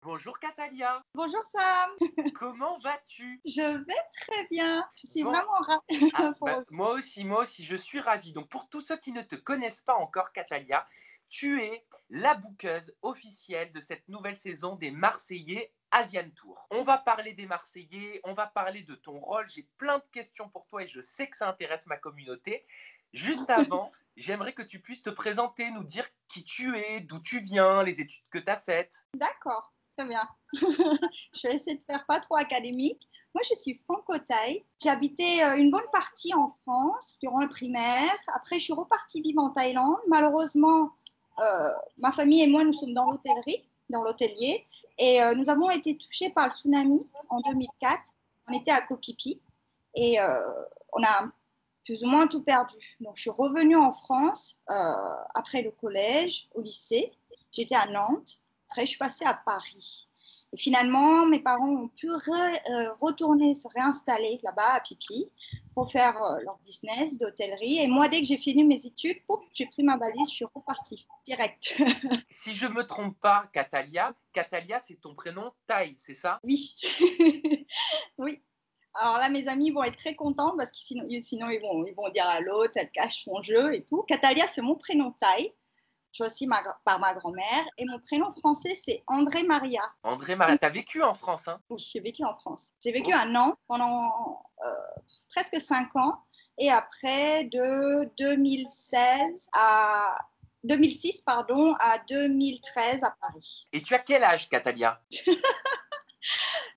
Bonjour Katalia, Bonjour Sam, comment vas-tu? je vais très bien. Je suis Bon, vraiment ravie. moi aussi, je suis ravie. Donc pour tous ceux qui ne te connaissent pas encore, Katalia, tu es la bookeuse officielle de cette nouvelle saison des Marseillais Asian Tour. On va parler des Marseillais, on va parler de ton rôle. J'ai plein de questions pour toi et je sais que ça intéresse ma communauté. Juste avant, j'aimerais que tu puisses te présenter, nous dire qui tu es, d'où tu viens, les études que tu as faites. D'accord, très bien. Je vais essayer de faire pas trop académique. Moi, je suis franco-thaï. J'ai habité une bonne partie en France durant le primaire. Après, je suis repartie vivre en Thaïlande. Malheureusement, ma famille et moi, nous sommes dans l'hôtellerie, dans l'hôtelier. Et nous avons été touchés par le tsunami en 2004. On était à Koh Phi Phi et on a plus ou moins tout perdu. Donc, je suis revenue en France après le collège, au lycée. J'étais à Nantes. Après, je suis passée à Paris. Et finalement, mes parents ont pu retourner, se réinstaller là-bas à Pipi pour faire leur business d'hôtellerie. Et moi, dès que j'ai fini mes études, j'ai pris ma valise, je suis repartie direct. Si je ne me trompe pas, Katalia, c'est ton prénom thaï, c'est ça? Oui, oui. Alors là, mes amis vont être très contents parce que sinon ils vont dire à l'autre, elle cache son jeu et tout. Catalia, c'est mon prénom thaï. Je suis aussi par ma grand-mère. Et mon prénom français, c'est André Maria. André Maria, t'as vécu en France, hein? Oui, j'ai vécu en France. J'ai vécu Oh, à Nantes pendant presque 5 ans. Et après, de 2006 pardon, à 2013 à Paris. et tu as quel âge, Katalia?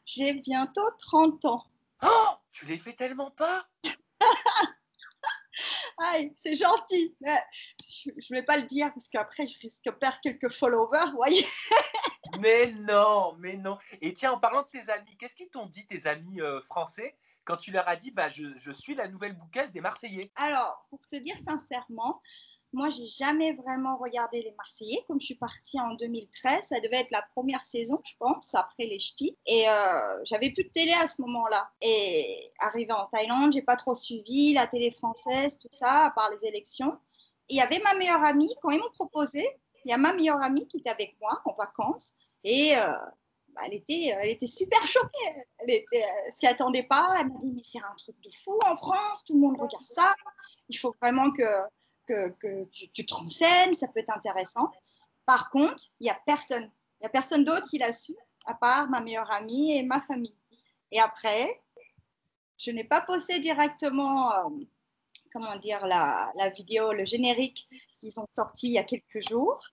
J'ai bientôt 30 ans. Oh, tu les fais tellement pas? Aïe, c'est gentil. Mais je ne vais pas le dire parce qu'après, je risque de perdre quelques followers, vous voyez. Mais non, mais non. Et tiens, en parlant de tes amis, qu'est-ce qu'ils t'ont dit, tes amis français, quand tu leur as dit, bah, je suis la nouvelle bouqueuse des Marseillais? Alors, pour te dire sincèrement, moi, j'ai jamais vraiment regardé les Marseillais. Comme je suis partie en 2013, ça devait être la première saison, je pense, après les ch'tis. Et j'avais plus de télé à ce moment-là. Et arrivée en Thaïlande, j'ai pas trop suivi la télé française, tout ça, à part les élections. Et il y avait ma meilleure amie, quand ils m'ont proposé, il y a ma meilleure amie qui était avec moi en vacances. Et elle était super choquée. S'y attendait pas. Elle m'a dit, mais c'est un truc de fou en France, tout le monde regarde ça. Il faut vraiment que tu te renseignes, ça peut être intéressant. Par contre, il n'y a personne. Il n'y a personne d'autre qui l'a su, à part ma meilleure amie et ma famille. Et après, je n'ai pas posté directement, comment dire, la vidéo, le générique qu'ils ont sorti il y a quelques jours.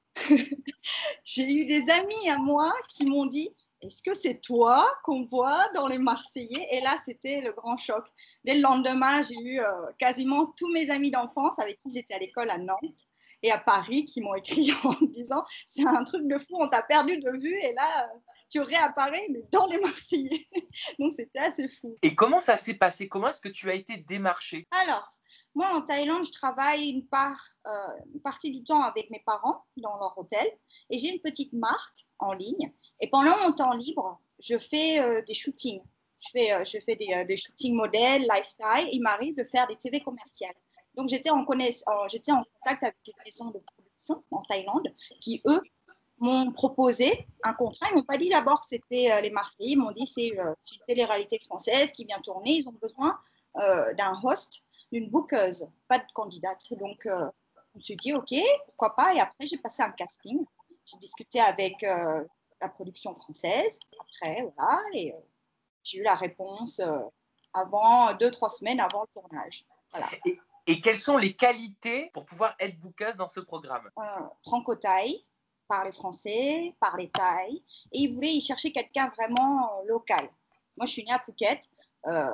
J'ai eu des amis à moi qui m'ont dit, est-ce que c'est toi qu'on voit dans les Marseillais? Et là, c'était le grand choc. Dès le lendemain, j'ai eu quasiment tous mes amis d'enfance avec qui j'étais à l'école à Nantes et à Paris qui m'ont écrit en me disant, c'est un truc de fou, on t'a perdu de vue et là, tu réapparais mais dans les Marseillais. Donc, c'était assez fou. Et comment ça s'est passé? Comment est-ce que tu as été démarchée? Alors, moi en Thaïlande, je travaille une partie du temps avec mes parents dans leur hôtel et j'ai une petite marque en ligne. Et pendant mon temps libre, je fais des shootings. Je fais des shootings modèles, lifestyle. Il m'arrive de faire des TV commerciales. Donc j'étais en contact avec une maison de production en Thaïlande qui, eux, m'ont proposé un contrat. Ils m'ont pas dit d'abord que c'était les Marseillais. Ils m'ont dit c'est une télé-réalité française qui vient tourner. Ils ont besoin d'un host, d'une bookeuse, pas de candidate. Donc, je me suis dit, OK, pourquoi pas. Et après, j'ai passé un casting. J'ai discuté avec la production française. Après, voilà. Et j'ai eu la réponse avant 2-3 semaines avant le tournage. Voilà. Et quelles sont les qualités pour pouvoir être bookeuse dans ce programme? Franco-thaï, parler français, parler thaï. Et ils cherchaient quelqu'un vraiment local. Moi, je suis née à Phuket. Euh,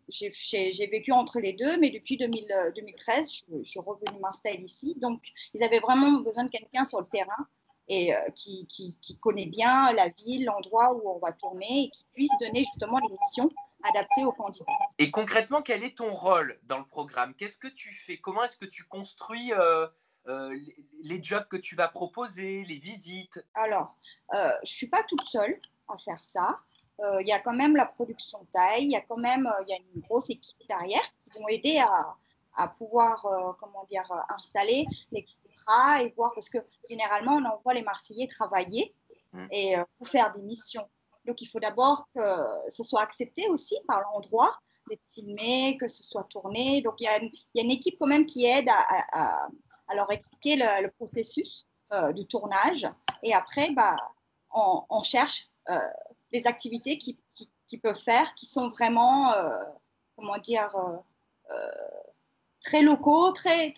j'ai vécu entre les deux, mais depuis 2013, je suis revenue m'installer ici. Donc, ils avaient vraiment besoin de quelqu'un sur le terrain et qui connaît bien la ville, l'endroit où on va tourner et qui puisse donner justement les missions adaptées aux candidats. Et concrètement, quel est ton rôle dans le programme? Qu'est-ce que tu fais? Comment est-ce que tu construis les jobs que tu vas proposer, les visites? Alors, je ne suis pas toute seule à faire ça. Il y a quand même la production taille, il y a quand même il y a une grosse équipe derrière qui vont aider à pouvoir comment dire, installer les contrats et voir, parce que généralement, on envoie les Marseillais travailler et pour faire des missions. Donc, il faut d'abord que ce soit accepté aussi par l'endroit, d'être filmé, que ce soit tourné. Donc, il y a une équipe quand même qui aide à leur expliquer le processus du tournage. Et après, on cherche les activités qu'ils peuvent faire, qui sont vraiment, comment dire, très locaux, très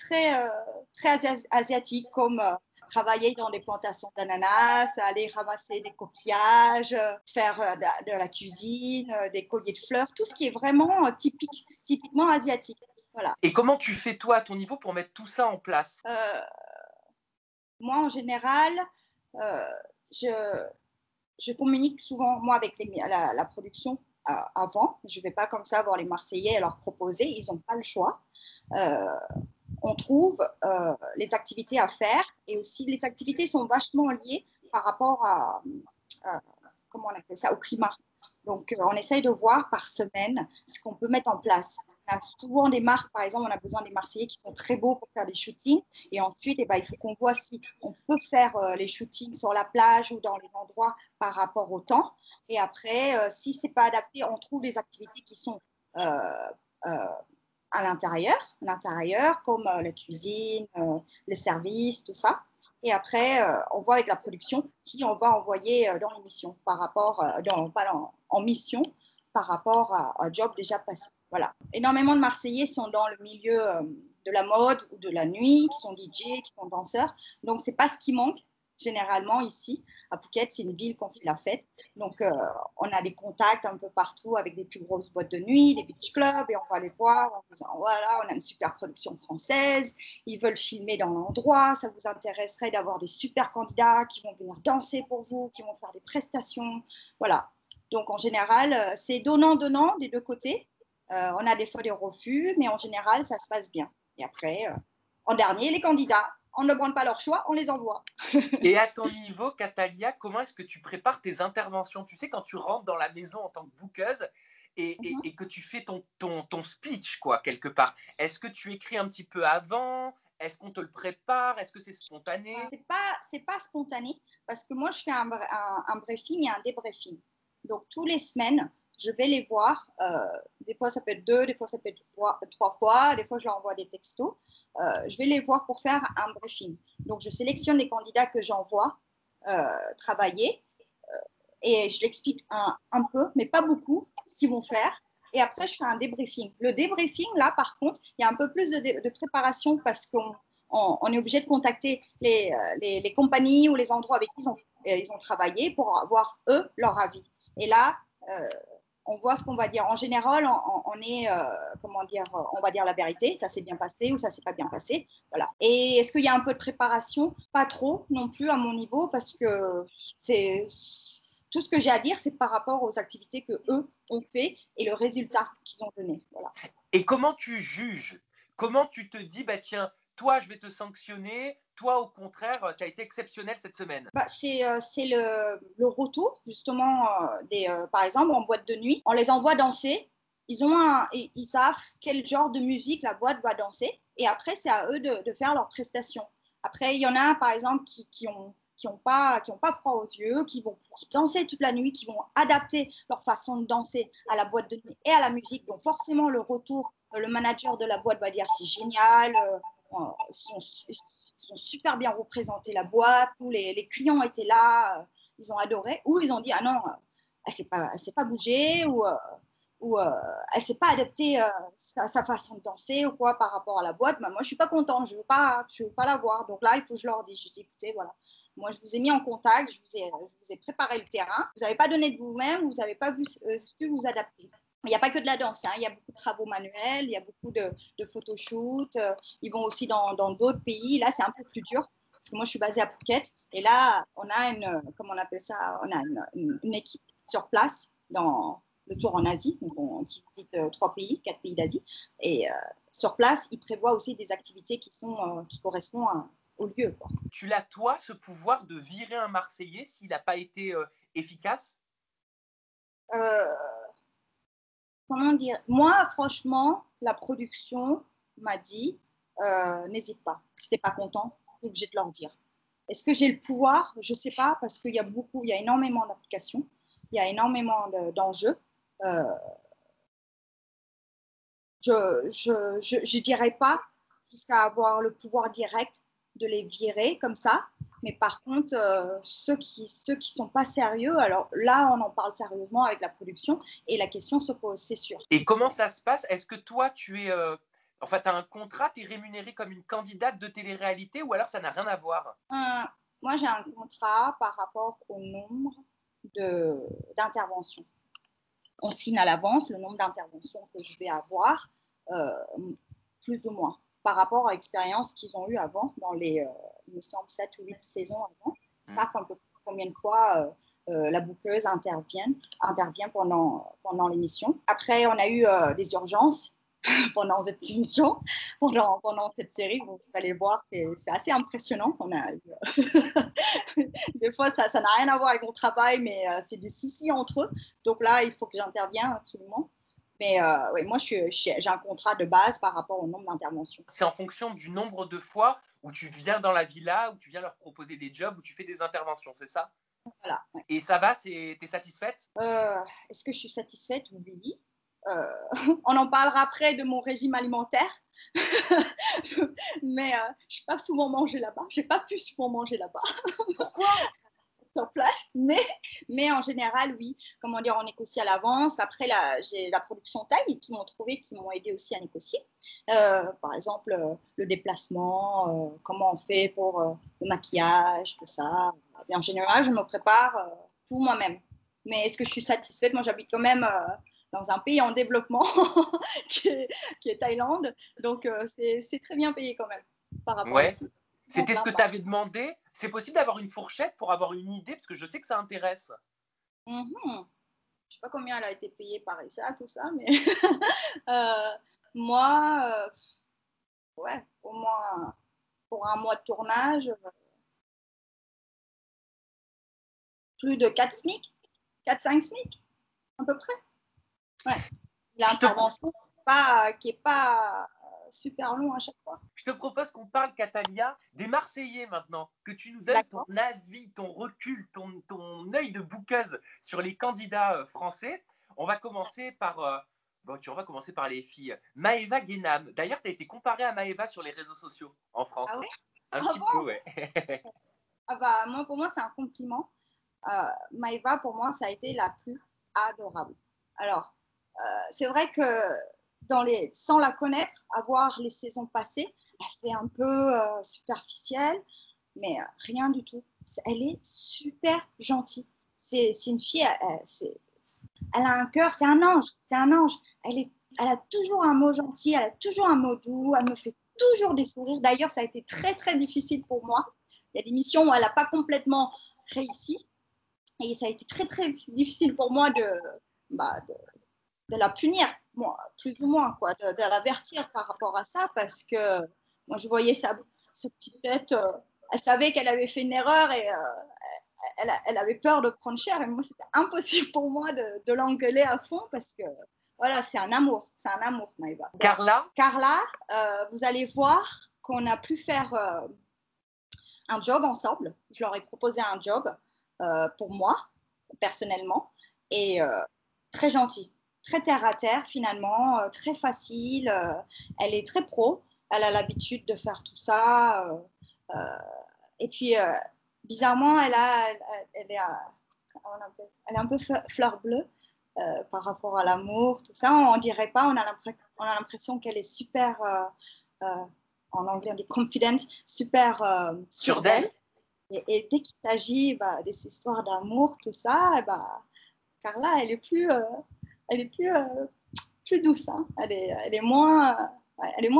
asiatiques, comme travailler dans des plantations d'ananas, aller ramasser des coquillages, faire de la cuisine, des colliers de fleurs, tout ce qui est vraiment typiquement asiatique. Voilà. Et comment tu fais toi à ton niveau pour mettre tout ça en place? Moi, en général, je communique souvent, moi, avec la production avant. Je ne vais pas comme ça voir les Marseillais et leur proposer. Ils n'ont pas le choix. On trouve les activités à faire et aussi les activités sont vachement liées par rapport à comment on appelle ça, au climat. Donc, on essaye de voir par semaine ce qu'on peut mettre en place. On a souvent des marques, par exemple, on a besoin des Marseillais qui sont très beaux pour faire des shootings. Et ensuite, il faut qu'on voit si on peut faire les shootings sur la plage ou dans les endroits par rapport au temps. Et après, si ce n'est pas adapté, on trouve des activités qui sont à l'intérieur, comme la cuisine, les services, tout ça. Et après, on voit avec la production qui on va envoyer dans l'émission par rapport, en mission par rapport à un job déjà passé. Voilà. Énormément de Marseillais sont dans le milieu de la mode ou de la nuit, qui sont DJ, qui sont danseurs. Donc, ce n'est pas ce qui manque généralement ici. À Phuket, c'est une ville qu'on fait la fête. Donc, on a des contacts un peu partout avec des plus grosses boîtes de nuit, des beach clubs, et on va les voir en disant, voilà, on a une super production française, ils veulent filmer dans l'endroit, ça vous intéresserait d'avoir des super candidats qui vont venir danser pour vous, qui vont faire des prestations. Voilà. Donc, en général, c'est donnant-donnant des deux côtés. On a des fois des refus, mais en général, ça se passe bien. Et après, en dernier, les candidats. On ne demande pas leur choix, on les envoie. Et à ton niveau, Catalia, comment est-ce que tu prépares tes interventions? Tu sais, quand tu rentres dans la maison en tant que bookeuse et que tu fais ton speech, quoi, quelque part, est-ce que tu écris un petit peu avant? Est-ce qu'on te le prépare? Est-ce que c'est spontané? C'est pas spontané, parce que moi, je fais un briefing et un débriefing. Donc, tous les semaines, je vais les voir. Des fois, ça peut être 2, des fois, ça peut être 3 fois. Des fois, je leur envoie des textos. Je vais les voir pour faire un briefing. Donc, je sélectionne les candidats que j'envoie travailler et je l'explique un peu, mais pas beaucoup, ce qu'ils vont faire. Et après, je fais un débriefing. Le débriefing, là, par contre, il y a un peu plus de préparation parce qu'on est obligé de contacter les compagnies ou les endroits avec qui ils ont travaillé pour avoir, eux, leur avis. Et là, on voit ce qu'on va dire. En général, on est, comment dire, on va dire la vérité, ça s'est bien passé ou ça s'est pas bien passé. Voilà. Et est-ce qu'il y a un peu de préparation? Pas trop non plus à mon niveau, parce que c'est tout ce que j'ai à dire, c'est par rapport aux activités que eux ont fait et le résultat qu'ils ont donné. Voilà. Et comment tu juges? Comment tu te dis, bah tiens, toi, je vais te sanctionner, toi, au contraire, tu as été exceptionnel cette semaine? C'est le retour, justement, par exemple, en boîte de nuit. On les envoie danser. Ils savent quel genre de musique la boîte va danser. Et après, c'est à eux de faire leurs prestations. Après, il y en a, par exemple, qui ont pas froid aux yeux, qui vont danser toute la nuit, qui vont adapter leur façon de danser à la boîte de nuit et à la musique. Donc, forcément, le retour, le manager de la boîte va dire c'est génial, ils ont super bien représenté la boîte, tous les clients étaient là, ils ont adoré, ou ils ont dit ah non, elle s'est pas bougée, ou elle s'est pas adaptée sa façon de danser ou quoi par rapport à la boîte. Bah, moi je suis pas contente, je veux pas la voir. Donc là il faut que je leur dise, je dis écoutez voilà, moi je vous ai mis en contact, je vous ai préparé le terrain, vous n'avez pas donné de vous-même, vous n'avez pas su vous adapter. Il n'y a pas que de la danse, hein. Il y a beaucoup de travaux manuels, il y a beaucoup de photoshoots. Ils vont aussi dans d'autres pays. Là, c'est un peu plus dur parce que moi, je suis basée à Phuket. Et là, on a comment on appelle ça, on a une équipe sur place dans le tour en Asie, donc qui visite 4 pays d'Asie. Et sur place, ils prévoient aussi des activités qui correspondent au lieu, quoi. Tu l'as, toi, ce pouvoir de virer un Marseillais s'il n'a pas été efficace? Comment dire? Moi, franchement, la production m'a dit n'hésite pas. Si t'es pas content, t'es obligé de leur dire. Est-ce que j'ai le pouvoir? Je ne sais pas, parce qu'il y a énormément d'applications, il y a énormément d'enjeux. Je ne dirais pas jusqu'à avoir le pouvoir direct de les virer comme ça. Mais par contre, ceux qui sont pas sérieux, alors là, on en parle sérieusement avec la production et la question se pose, c'est sûr. Et comment ça se passe? Est-ce que toi, tu as un contrat, tu es rémunérée comme une candidate de télé-réalité ou alors ça n'a rien à voir? Moi, j'ai un contrat par rapport au nombre d'interventions. On signe à l'avance le nombre d'interventions que je vais avoir, plus ou moins, par rapport à l'expérience qu'ils ont eue avant, dans les, il me semble, 7 ou 8 saisons avant. Ils savent un peu combien de fois la bouqueuse intervient pendant l'émission. Après, on a eu des urgences pendant cette émission, pendant cette série. Vous allez voir, c'est assez impressionnant. Des fois, ça n'a rien à voir avec mon travail, mais c'est des soucis entre eux. Donc là, il faut que j'intervienne absolument. Mais oui, moi, j'ai un contrat de base par rapport au nombre d'interventions. C'est en fonction du nombre de fois où tu viens dans la villa, où tu viens leur proposer des jobs, où tu fais des interventions, c'est ça? Voilà. Ouais. Et ça va, t'es satisfaite? Est-ce que je suis satisfaite? Oui. On en parlera après de mon régime alimentaire. Mais je n'ai pas souvent mangé là-bas. Je n'ai pas pu souvent manger là-bas. Pourquoi? Sur place, mais en général, oui. Comment dire, on négocie à l'avance. Après, j'ai la production taille qui m'ont aidé aussi à négocier. Par exemple, le déplacement, comment on fait pour le maquillage, tout ça. Et en général, je me prépare tout moi-même. Mais est-ce que je suis satisfaite? Moi, j'habite quand même dans un pays en développement qui est Thaïlande. Donc, c'est très bien payé quand même par rapport à ici. C'était ce que tu avais demandé. C'est possible d'avoir une fourchette pour avoir une idée, parce que je sais que ça intéresse. Je ne sais pas combien elle a été payée par ça, tout ça, mais moi, ouais, au moins pour un mois de tournage, plus de 4 SMIC, 4-5 SMIC, à peu près. Ouais. L'intervention qui n'est pas super long à chaque fois. Je te propose qu'on parle, Catalia, des Marseillais maintenant, que tu nous donnes ton avis, ton recul, ton œil de bouqueuse sur les candidats français. On va commencer par les filles. Maëva Guénam. D'ailleurs, tu as été comparée à Maëva sur les réseaux sociaux en France. Ah ouais? Un petit peu, ouais. Pour moi, c'est un compliment. Maëva, pour moi, ça a été la plus adorable. Alors, c'est vrai que sans la connaître, avoir les saisons passées, elle fait un peu superficielle, mais rien du tout. Elle est super gentille. C'est une fille, elle a un cœur, c'est un ange. Elle a toujours un mot gentil, elle a toujours un mot doux, elle me fait toujours des sourires. D'ailleurs, ça a été très, très difficile pour moi. Il y a des missions où elle n'a pas complètement réussi. Et ça a été très, très difficile pour moi de la punir, plus ou moins, quoi, de l'avertir par rapport à ça, parce que moi, je voyais sa petite tête, elle savait qu'elle avait fait une erreur et elle avait peur de prendre cher. Et moi, c'était impossible pour moi de l'engueuler à fond, parce que, voilà, c'est un amour, Maëva. Carla, vous allez voir qu'on a pu faire un job ensemble. Je leur ai proposé un job pour moi, personnellement, et très gentil. Très terre à terre finalement, très facile. Elle est très pro. Elle a l'habitude de faire tout ça. Et puis, bizarrement, elle est un peu fleur bleue par rapport à l'amour, tout ça. On dirait pas. On a l'impression qu'elle est super, en anglais on dit confident, super sûre d'elle. Et dès qu'il s'agit des histoires d'amour, tout ça, Carla, elle est plus douce, hein. Elle est moins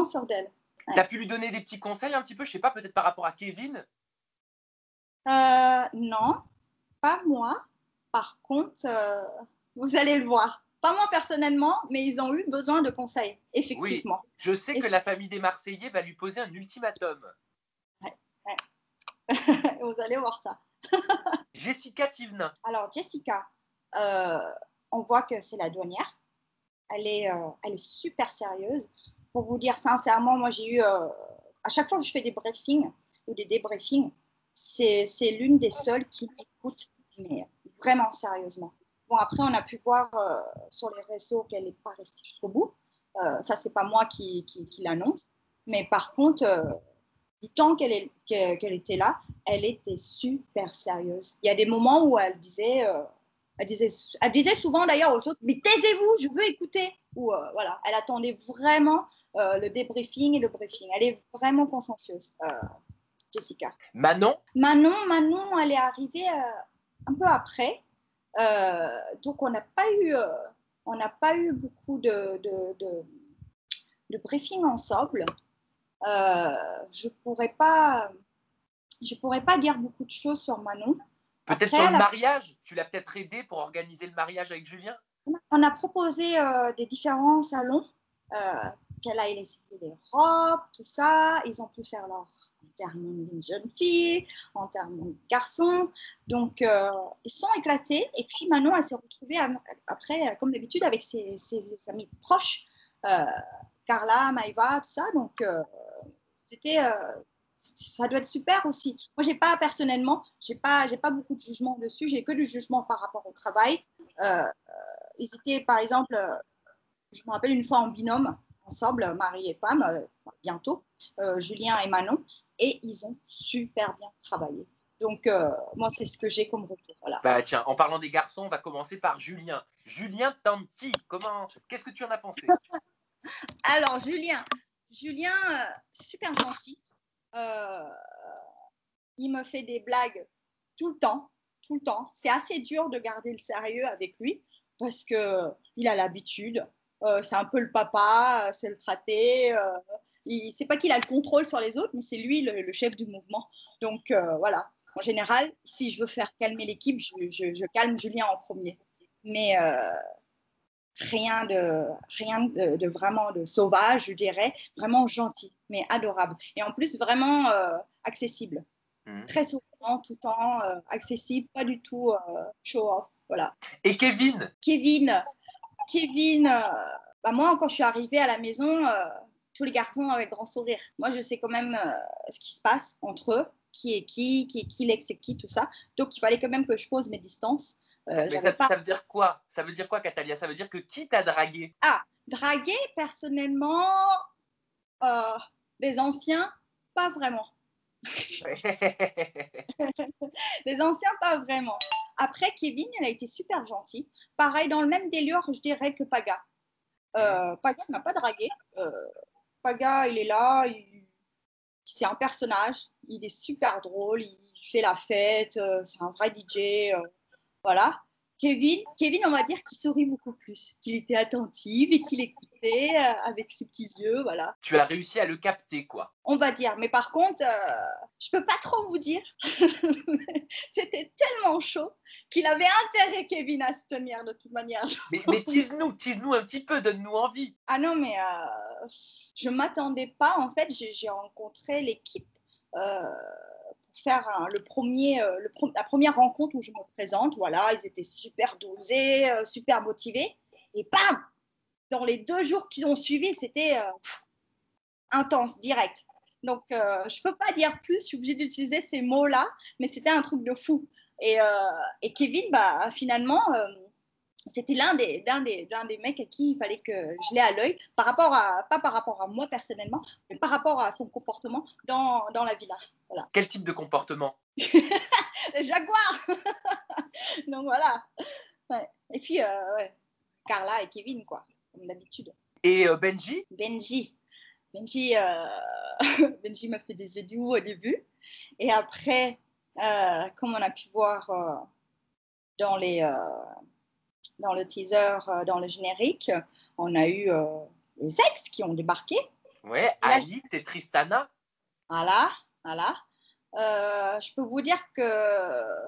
sûre d'elle. Ouais. Tu as pu lui donner des petits conseils un petit peu, je sais pas, peut-être par rapport à Kevin? Non, pas moi. Par contre, vous allez le voir. Pas moi personnellement, mais ils ont eu besoin de conseils, effectivement. Oui, je sais que la famille des Marseillais va lui poser un ultimatum. Ouais. Vous allez voir ça. Jessica Thivenin. Alors, Jessica, on voit que c'est la douanière. Elle est super sérieuse. Pour vous dire sincèrement, moi j'ai eu, à chaque fois que je fais des briefings ou des débriefings, c'est l'une des seules qui m'écoute, mais vraiment sérieusement. Bon, après, on a pu voir sur les réseaux qu'elle n'est pas restée jusqu'au bout. Ça, c'est pas moi qui l'annonce. Mais par contre, du temps qu'elle était là, elle était super sérieuse. Il y a des moments où elle disait souvent d'ailleurs aux autres, mais taisez-vous, je veux écouter. Ou voilà, elle attendait vraiment le débriefing et le briefing. Elle est vraiment consciencieuse, Jessica. Manon, elle est arrivée un peu après. Donc, on n'a pas eu beaucoup de briefing ensemble. Je pourrais pas dire beaucoup de choses sur Manon. peut-être sur le mariage. Tu l'as peut-être aidé pour organiser le mariage avec Julien. On a proposé des différents salons qu'elle a essayé les robes, tout ça. Ils ont pu faire leur enterrement d'une jeune fille, enterrement de garçon. Donc, ils sont éclatés. Et puis, Manon, elle s'est retrouvée après, comme d'habitude, avec ses amis proches. Carla, Maïva, tout ça. Donc, ça doit être super aussi. Moi, personnellement, j'ai pas beaucoup de jugement dessus. J'ai que du jugement par rapport au travail. Ils étaient, par exemple, je me rappelle une fois en binôme, ensemble, mari et femme, bientôt, Julien et Manon, et ils ont super bien travaillé. Donc, moi, c'est ce que j'ai comme retour. Voilà. Bah, tiens, en parlant des garçons, on va commencer par Julien. Julien Tanti, qu'est-ce que tu en as pensé? Alors, Julien, super gentil. Il me fait des blagues tout le temps. C'est assez dur de garder le sérieux avec lui parce qu'il a l'habitude. C'est un peu le papa, c'est le fraté. C'est pas qu'il a le contrôle sur les autres, mais c'est lui le chef du mouvement. Donc, voilà. En général, si je veux faire calmer l'équipe, je calme Julien en premier. Mais rien de vraiment de sauvage, je dirais. Vraiment gentil, mais adorable. Et en plus, vraiment accessible. Très souvent, tout le temps, accessible, pas du tout show-off. Voilà. Et Kevin, moi, quand je suis arrivée à la maison, tous les garçons avaient grand sourire. Moi, je sais quand même ce qui se passe entre eux, qui est qui l'ex et qui, tout ça. Donc, il fallait quand même que je pose mes distances. Mais ça veut dire quoi? Ça veut dire quoi, Catalia? Ça veut dire que qui t'a dragué? Ah, dragué, personnellement, des anciens, pas vraiment. Les anciens, pas vraiment. Après, Kevin, il a été super gentil. Pareil, dans le même délire, je dirais que Paga. Paga ne m'a pas dragué. Paga, il est là, c'est un personnage. Il est super drôle, il fait la fête, c'est un vrai DJ. Voilà. Kevin, on va dire qu'il sourit beaucoup plus, qu'il était attentif et qu'il écoutait avec ses petits yeux, voilà. Tu as réussi à le capter, quoi. On va dire, mais par contre, je peux pas trop vous dire. C'était tellement chaud qu'il avait intérêt, Kevin, à se tenir de toute manière. Mais tease-nous un petit peu, donne-nous envie. Ah non, mais je m'attendais pas. En fait, j'ai rencontré l'équipe faire la première rencontre où je me présente. Voilà, ils étaient super dosés, super motivés. Et bam, dans les 2 jours qui ont suivi, c'était intense, direct. Donc, je ne peux pas dire plus, je suis obligée d'utiliser ces mots-là, mais c'était un truc de fou. Et Kevin, finalement, c'était l'un des mecs à qui il fallait que je l'ai à l'œil, pas par rapport à moi personnellement, mais par rapport à son comportement dans la villa. Voilà. Quel type de comportement? Le jaguar. Donc voilà. Ouais. Et puis, Carla et Kevin, quoi, comme d'habitude. Et Benji m'a fait des yeux doux au début. Et après, comme on a pu voir dans le teaser, dans le générique, on a eu les ex qui ont débarqué. Ouais, Alice et Tristana. Voilà. Je peux vous dire que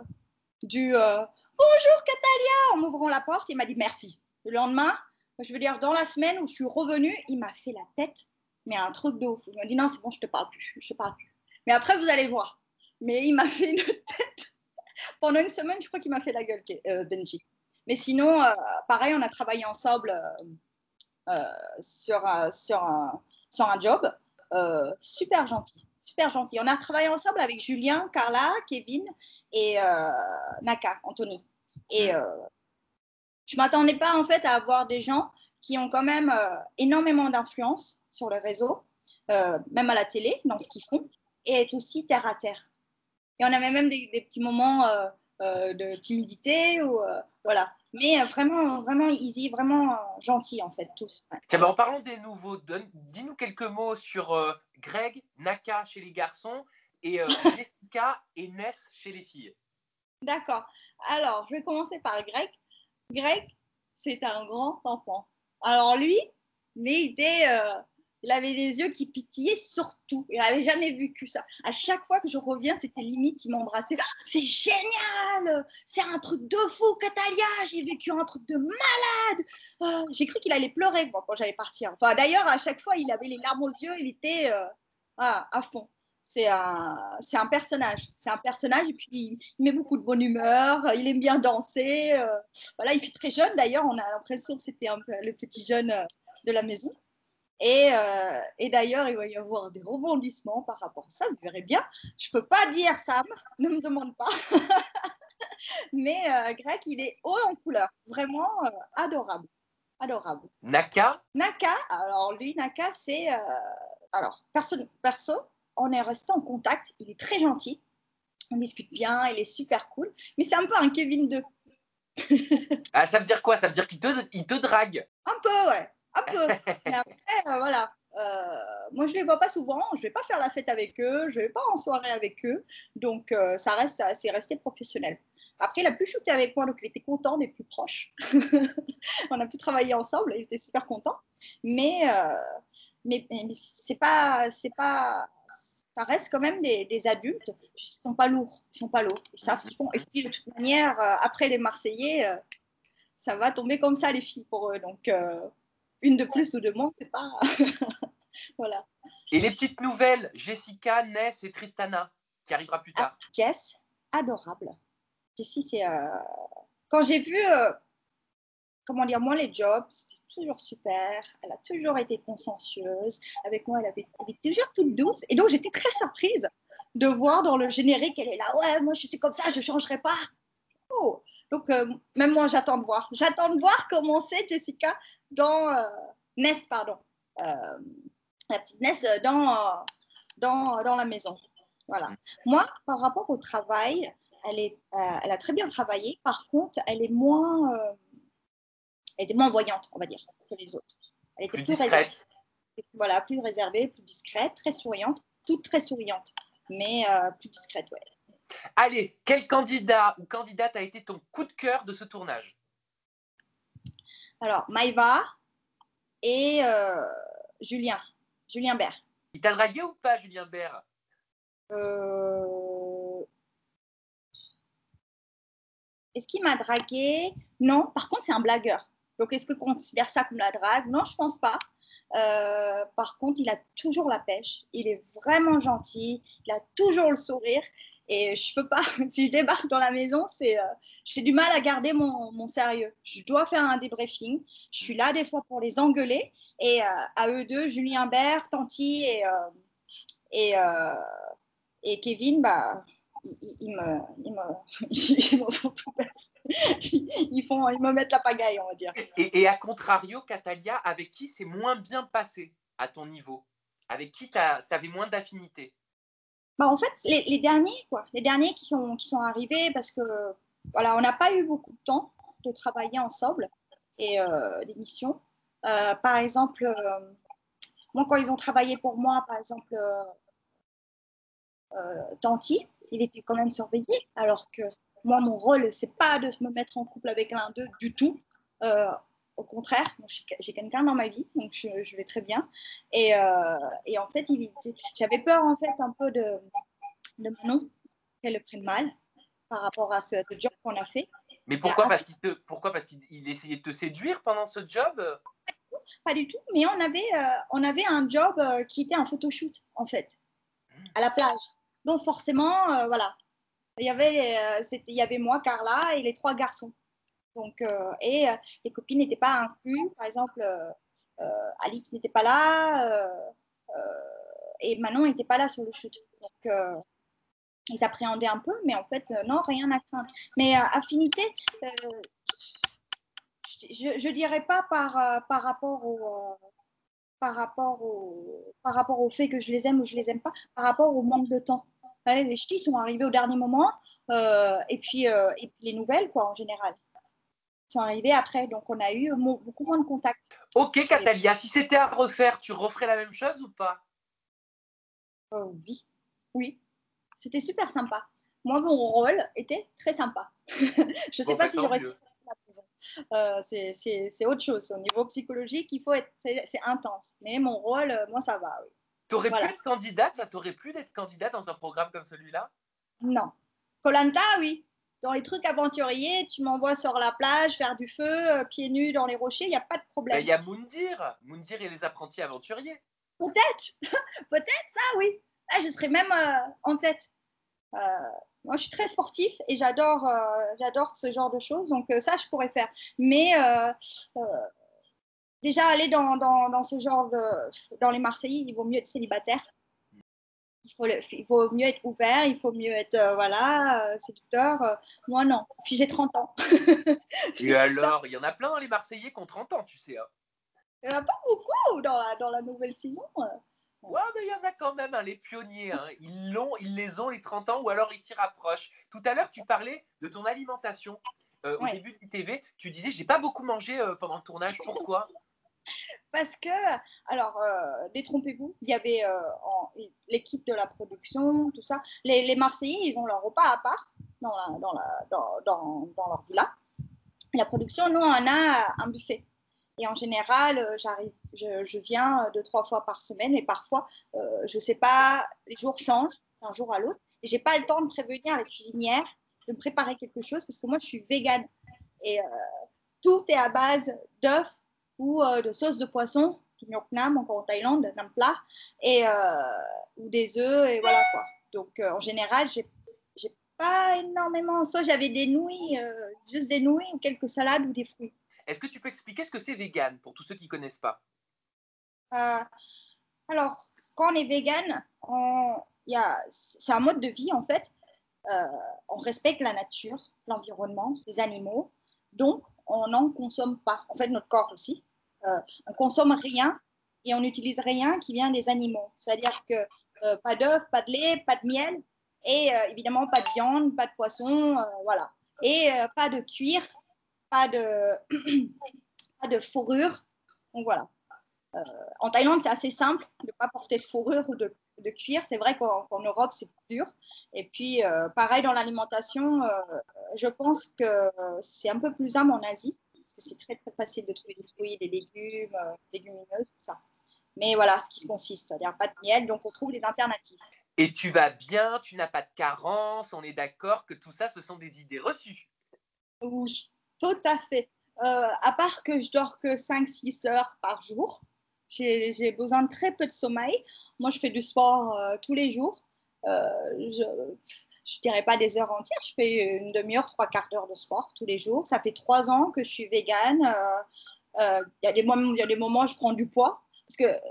bonjour Catalia, en m'ouvrant la porte, il m'a dit merci. Le lendemain, je veux dire, dans la semaine où je suis revenue, il m'a fait la tête, mais un truc de ouf. Il m'a dit non, c'est bon, je te parle plus. Mais après, vous allez voir. Mais il m'a fait une tête. Pendant une semaine, je crois qu'il m'a fait la gueule, Benji. Mais sinon, pareil, on a travaillé ensemble sur un job. Super gentil. super gentil. On a travaillé ensemble avec Julien, Carla, Kevin et Naka, Anthony. Et je ne m'attendais pas en fait à avoir des gens qui ont quand même énormément d'influence sur le réseau, même à la télé, dans ce qu'ils font, et être aussi terre à terre. Et on avait même des petits moments de timidité, ou, voilà. Mais vraiment, vraiment easy, vraiment gentils en fait, tous. Ouais. Tiens, en parlant des nouveaux, dis-nous quelques mots sur Greg, Naka chez les garçons et Jessica et Ness chez les filles. D'accord. Alors, je vais commencer par Greg. Greg, c'est un grand enfant. Alors lui, il avait des yeux qui pitillaient surtout. Il n'avait jamais vécu ça. À chaque fois que je reviens, c'était limite, il m'embrassait. Ah, c'est génial, c'est un truc de fou, Catalia. J'ai vécu un truc de malade. J'ai cru qu'il allait pleurer moi, quand j'allais partir. Enfin, d'ailleurs, à chaque fois, il avait les larmes aux yeux. Il était à fond. C'est un personnage. C'est un personnage et puis il met beaucoup de bonne humeur. Il aime bien danser. Voilà, il fait très jeune d'ailleurs. On a l'impression que c'était un peu le petit jeune de la maison. Et d'ailleurs, il va y avoir des rebondissements par rapport à ça. Vous verrez bien. Je ne peux pas dire, Sam. Ne me demande pas. Mais Greg, il est haut en couleur. Vraiment adorable. Adorable. Naka. Alors lui, Naka, c'est... alors, perso, on est resté en contact. Il est très gentil. On discute bien. Il est super cool. Mais c'est un peu un Kevin 2. Ah, ça veut dire quoi? Ça veut dire qu'il te drague? Un peu, ouais. Un peu. Mais après, voilà. Moi, je ne les vois pas souvent. Je ne vais pas faire la fête avec eux. Je ne vais pas en soirée avec eux. Donc, c'est resté professionnel. Après, il a pu shooter avec moi. Donc, il était content, on est plus proches. On a pu travailler ensemble. Il était super content. Mais c'est pas... Ça reste quand même des adultes. Ils ne sont pas lourds. Ils savent ce qu'ils font. Et puis, de toute manière, après les Marseillais, ça va tomber comme ça, les filles, pour eux. Donc, une de plus ou de moins, c'est pas... voilà. Et les petites nouvelles, Jessica, Ness et Tristana, qui arrivera plus tard. Jess, adorable. Jessie, c'est... Quand j'ai vu... comment dire, moi, les jobs, c'était toujours super. Elle a toujours été consciencieuse. Avec moi, elle était toujours toute douce. Et donc, j'étais très surprise de voir dans le générique, elle est là. Ouais, moi, je suis comme ça, je ne changerai pas. Oh. Donc, même moi, j'attends de voir. J'attends de voir comment c'est Jessica dans Ness, pardon. La petite Ness dans la maison. Voilà. Moi, par rapport au travail, elle a très bien travaillé. Par contre, elle était moins voyante, on va dire, que les autres. Elle était plus réservée. Voilà, plus réservée, plus discrète, très souriante. Toute très souriante, mais plus discrète, ouais. Allez, quel candidat ou candidate a été ton coup de cœur de ce tournage? Alors, Maïva et Julien Bert. Il t'a dragué ou pas, Julien Bert? Est-ce qu'il m'a dragué? Non, par contre, c'est un blagueur. Donc, est-ce que qu'on considère ça comme la drague? Non, je ne pense pas. Par contre, il a toujours la pêche. Il est vraiment gentil. Il a toujours le sourire. Et je peux pas, si je débarque dans la maison, j'ai du mal à garder mon sérieux. Je dois faire un débriefing. Je suis là des fois pour les engueuler. Et à eux deux, Julien Bert, Tanti et Kevin, bah, ils me font tout perdre. Ils me mettent la pagaille, on va dire. Et à contrario, Catalia, avec qui c'est moins bien passé à ton niveau? Avec qui tu avais moins d'affinité? Bah, en fait, les derniers, quoi. Les derniers qui sont arrivés, parce que voilà, on n'a pas eu beaucoup de temps de travailler ensemble et d'émissions. Par exemple, moi, quand ils ont travaillé pour moi, par exemple, Tanti, il était quand même surveillé, alors que moi, mon rôle, c'est pas de me mettre en couple avec l'un d'eux du tout. Au contraire, j'ai quelqu'un dans ma vie, donc je vais très bien. Et en fait, j'avais peur en fait un peu de Manon, qu'elle le prenne mal par rapport à ce job qu'on a fait. Mais pourquoi? Parce qu'il essayait de te séduire pendant ce job? Pas du tout, mais on avait un job qui était un photoshoot en fait, à la plage. Donc forcément, voilà, il y avait moi, Carla et les 3 garçons. Donc, les copines n'étaient pas incluses. Par exemple, Alix n'était pas là, et Manon n'était pas là sur le shoot. Donc, ils appréhendaient un peu, mais en fait, non, rien à craindre. Mais affinité, je ne dirais pas par rapport au fait que je les aime ou je les aime pas, par rapport au manque de temps. Allez, les ch'tis sont arrivés au dernier moment, et puis les nouvelles, quoi, en général, sont arrivées après. Donc, on a eu beaucoup moins de contacts. Ok, Catalia, si c'était à refaire, tu referais la même chose ou pas? Oui, oui. C'était super sympa. Moi, mon rôle était très sympa. Je ne sais pas si j'aurais c'est autre chose. Au niveau psychologique, c'est intense. Mais mon rôle, moi, ça va. Oui. T'aurais pu être candidate, ça t'aurait plu d'être candidate dans un programme comme celui-là? Non. Koh-Lanta, oui. Dans les trucs aventuriers, tu m'envoies sur la plage, faire du feu, pieds nus dans les rochers, il n'y a pas de problème. Il y a Moundir et les apprentis aventuriers. Peut-être, peut-être ça, oui. Là, je serais même en tête. Moi, je suis très sportif et j'adore ce genre de choses, donc ça, je pourrais faire. Mais déjà, aller dans ce genre dans les Marseillais, il vaut mieux être célibataire. Il vaut mieux être ouvert, il faut mieux être séducteur. Moi, non. Puis j'ai 30 ans. Et alors, il y en a plein, les Marseillais qui ont 30 ans, tu sais. Hein. Il n'y en a pas beaucoup dans la nouvelle saison. Ouais, mais il y en a quand même, hein, les pionniers. Hein. Ils les ont, les 30 ans, ou alors ils s'y rapprochent. Tout à l'heure, tu parlais de ton alimentation. Au début de l'ITV, tu disais, j'ai pas beaucoup mangé pendant le tournage. Pourquoi? Parce que, alors, détrompez-vous, il y avait l'équipe de la production, tout ça. Les Marseillais, ils ont leur repas à part dans leur villa. La production, nous, on a un buffet. Et en général, je viens 2-3 fois par semaine et parfois, je ne sais pas, les jours changent d'un jour à l'autre. Et je n'ai pas le temps de prévenir la cuisinière de me préparer quelque chose parce que moi, je suis végane. Et tout est à base d'œufs ou de sauce de poisson, du Ngoc Nam, encore en Thaïlande, d'un plat, ou des œufs, et voilà quoi. Donc, en général, j'ai pas énormément. Soit j'avais des nouilles, juste des nouilles, ou quelques salades ou des fruits. Est-ce que tu peux expliquer ce que c'est vegan pour tous ceux qui ne connaissent pas? Alors, quand on est vegan, c'est un mode de vie en fait. On respecte la nature, l'environnement, les animaux. Donc, on n'en consomme pas. En fait, notre corps aussi. On consomme rien et on n'utilise rien qui vient des animaux. C'est-à-dire que pas d'œufs, pas de lait, pas de miel et évidemment pas de viande, pas de poisson, voilà. Et pas de cuir, pas de fourrure. Donc voilà. En Thaïlande, c'est assez simple de ne pas porter de fourrure ou de cuir. C'est vrai qu'en Europe, c'est plus dur. Et puis, pareil dans l'alimentation, je pense que c'est un peu plus simple en Asie, parce que c'est très, très facile de trouver des fruits, des légumes, légumineuses, tout ça. Mais voilà ce qui consiste. Il n'y a pas de miel, donc on trouve des alternatives. Et tu vas bien, tu n'as pas de carence, on est d'accord que tout ça, ce sont des idées reçues. Oui, tout à fait. À part que je dors que 5-6 heures par jour, j'ai besoin de très peu de sommeil. Moi, je fais du sport tous les jours. Je ne dirais pas des heures entières, je fais une demi-heure, 3/4 d'heure de sport tous les jours. Ça fait 3 ans que je suis végane. Il y a des moments où je prends du poids. Parce qu'il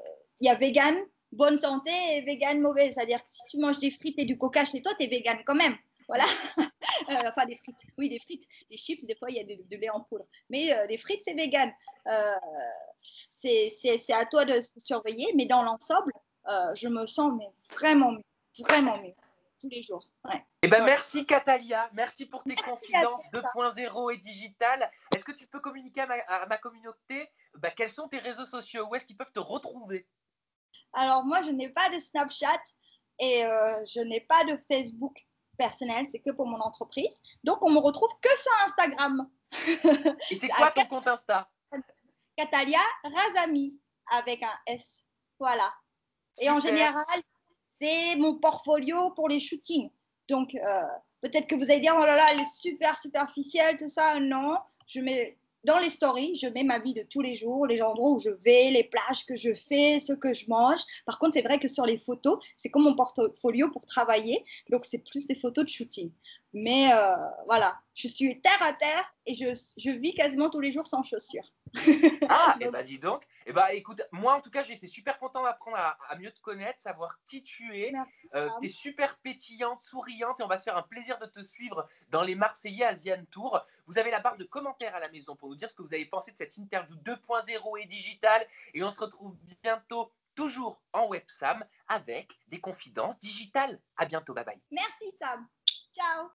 y a végane, bonne santé et végane mauvaise. C'est-à-dire que si tu manges des frites et du coca chez toi, tu es végane quand même. Voilà. Enfin, des frites. Oui, des frites. Des chips, des fois, il y a de lait en poudre. Mais des frites, c'est vegan. C'est à toi de surveiller. Mais dans l'ensemble, je me sens vraiment mieux. Tous les jours. Ouais. Eh ben, merci, Catalia. Merci pour tes confidences 2.0 et digitales. Est-ce que tu peux communiquer à ma communauté quels sont tes réseaux sociaux? Où est-ce qu'ils peuvent te retrouver? Alors, moi, je n'ai pas de Snapchat et je n'ai pas de Facebook personnel, c'est que pour mon entreprise. Donc, on me retrouve que sur Instagram. Et c'est quoi ton compte Insta? Catalia Razami, avec un S. Voilà. Super. Et en général, c'est mon portfolio pour les shootings. Donc, peut-être que vous allez dire, oh là là, elle est super superficielle, tout ça. Non, je mets dans les stories, je mets ma vie de tous les jours, les endroits où je vais, les plages que je fais, ce que je mange. Par contre, c'est vrai que sur les photos, c'est comme mon portfolio pour travailler. Donc, c'est plus des photos de shooting. Mais voilà, je suis terre à terre et je vis quasiment tous les jours sans chaussures. Ah, et Donc, bah dis donc. Et bah écoute, moi en tout cas, j'ai été super content d'apprendre à mieux te connaître, savoir qui tu es. merci, Tu es Sam. super pétillante, souriante et on va se faire un plaisir de te suivre dans les Marseillais Asian Tour. Vous avez la barre de commentaires à la maison pour nous dire ce que vous avez pensé de cette interview 2.0 et digitale. Et on se retrouve bientôt, toujours en WebSam, avec des confidences digitales. À bientôt, bye bye. Merci, Sam. Ciao.